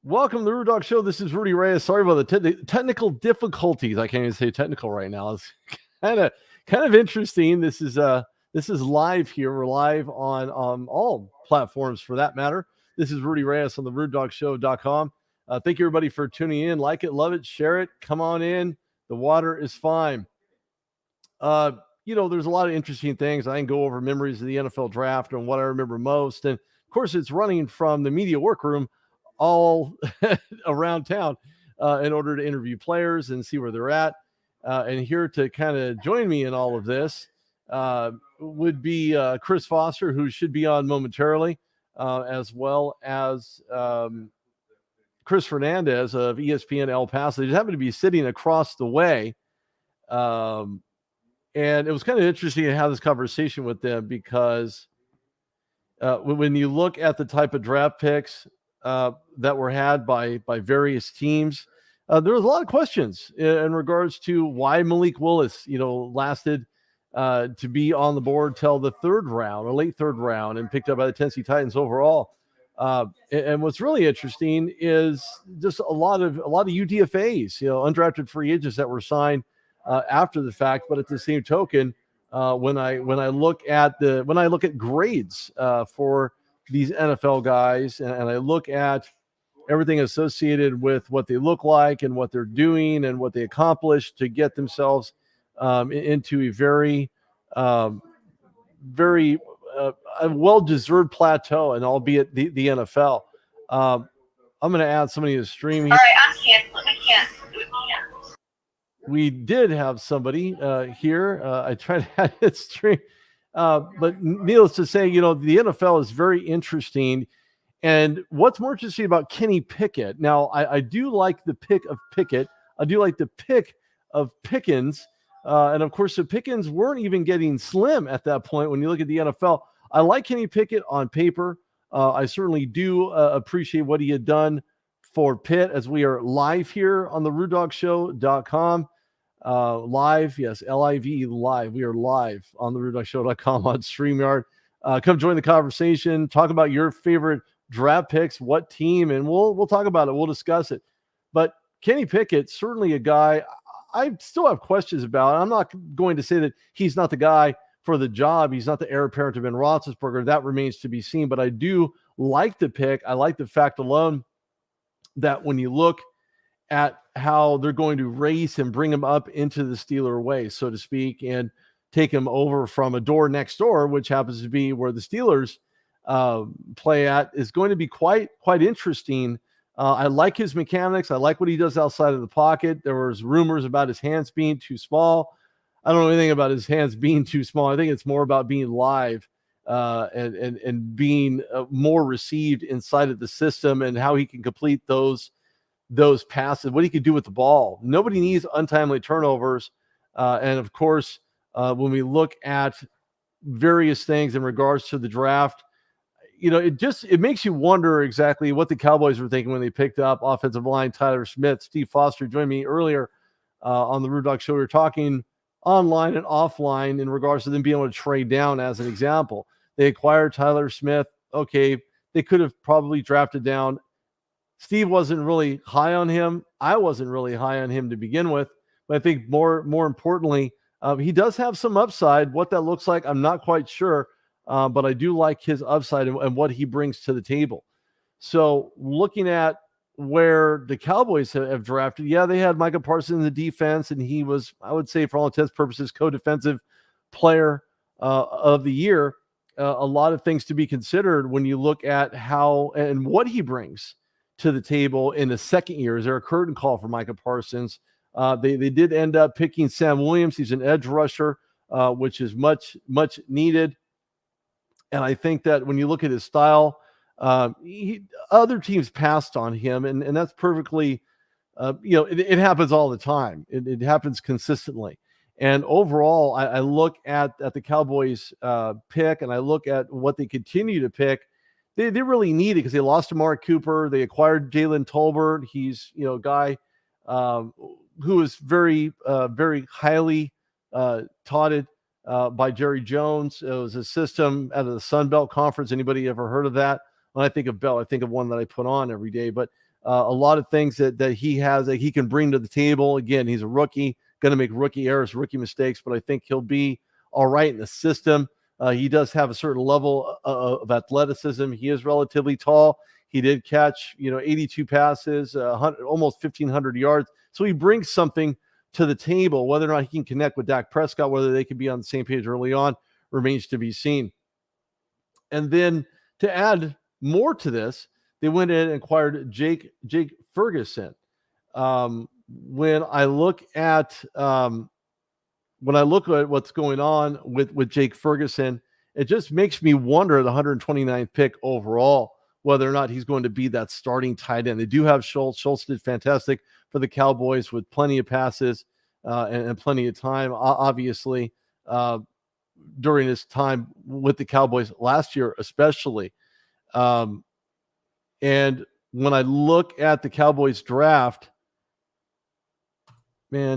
Welcome to the Rude Dog Show. This is Rudy Reyes. Sorry about the technical difficulties. I can't even say technical right now. It's kind of interesting. This is live here. We're live on all platforms for that matter. This is Rudy Reyes on the RudeDogShow.com. Thank you everybody for tuning in. Like it, love it, share it. Come on in. The water is fine. There's a lot of interesting things. I can go over memories of the NFL draft and what I remember most. And of course, it's running from the media workroom all around town in order to interview players and see where they're at. And here to kind of join me in all of this would be Chris Foster, who should be on momentarily, as well as Chris Fernandez of ESPN El Paso. They just happen to be sitting across the way. And it was kind of interesting to have this conversation with them because when you look at the type of draft picks that were had by various teams, there was a lot of questions in regards to why Malik Willis, lasted to be on the board till the third round or late third round and picked up by the Tennessee Titans overall. And what's really interesting is just a lot of UDFAs, undrafted free agents that were signed after the fact. But at the same token, when I look at grades for these NFL guys, and I look at everything associated with what they look like and what they're doing and what they accomplished to get themselves into a very a well-deserved plateau, and albeit the NFL. I'm going to add somebody to the stream here. All right, I'm canceling. I can't. We did have somebody here. I tried to add it stream. But needless to say, the NFL is very interesting. And what's more interesting about Kenny Pickett? Now, I do like the pick of Pickett. I do like the pick of Pickens. And of course, the Pickens weren't even getting slim at that point when you look at the NFL. I like Kenny Pickett on paper. I certainly do appreciate what he had done for Pitt, as we are live here on the RudeDogShow.com. Live, yes, L-I-V, live. We are live on the RudeDogShow.com on StreamYard. Come join the conversation. Talk about your favorite draft picks, what team, and we'll talk about it. We'll discuss it. But Kenny Pickett, certainly a guy I still have questions about. I'm not going to say that he's not the guy for the job. He's not the heir apparent to Ben Roethlisberger. That remains to be seen. But I do like the pick. I like the fact alone that when you look at how they're going to race and bring him up into the Steeler way, so to speak, and take him over from a door next door, which happens to be where the Steelers play at, is going to be quite interesting. I like his mechanics. I like what he does outside of the pocket. There was rumors about his hands being too small. I don't know anything about his hands being too small. I think it's more about being live and being more received inside of the system and how he can complete those passes, what he could do with the ball. Nobody needs untimely turnovers. And of course, when we look at various things in regards to the draft, it makes you wonder exactly what the Cowboys were thinking when they picked up offensive line Tyler Smith. Steve Foster joined me earlier on the Rude Dog Show. We were talking online and offline in regards to them being able to trade down as an example. They acquired Tyler Smith. Okay, they could have probably drafted down. Steve wasn't really high on him. I wasn't really high on him to begin with. But I think more importantly, he does have some upside. What that looks like, I'm not quite sure. But I do like his upside and what he brings to the table. So looking at where the Cowboys have drafted, they had Micah Parsons in the defense, and he was, I would say, for all intents and purposes, co-defensive player of the year. A lot of things to be considered when you look at how and what he brings to the table in the second year. Is there a curtain call for Micah Parsons? They did end up picking Sam Williams. He's an edge rusher, which is much needed. And I think that when you look at his style, other teams passed on him, and that's perfectly, it happens all the time. It happens consistently. And overall, I look at the Cowboys pick, and I look at what they continue to pick. They really need it because they lost to Amari Cooper. They acquired Jalen Tolbert. He's a guy who is very highly touted by Jerry Jones. It was a system out of the Sun Belt Conference. Anybody ever heard of that? When I think of Bell, I think of one that I put on every day. But A lot of things that he has that he can bring to the table. Again, he's a rookie, going to make rookie errors, rookie mistakes, but I think he'll be all right in the system. He does have a certain level of athleticism. He is relatively tall. He did catch, 82 passes, almost 1,500 yards. So he brings something to the table. Whether or not he can connect with Dak Prescott, whether they can be on the same page early on, remains to be seen. And then to add more to this, they went in and acquired Jake Ferguson. When I look at what's going on with Jake Ferguson, it just makes me wonder, the 129th pick overall, whether or not he's going to be that starting tight end. They do have Schultz. Schultz did fantastic for the Cowboys with plenty of passes and plenty of time, obviously, during his time with the Cowboys last year, especially. And when I look at the Cowboys draft, man,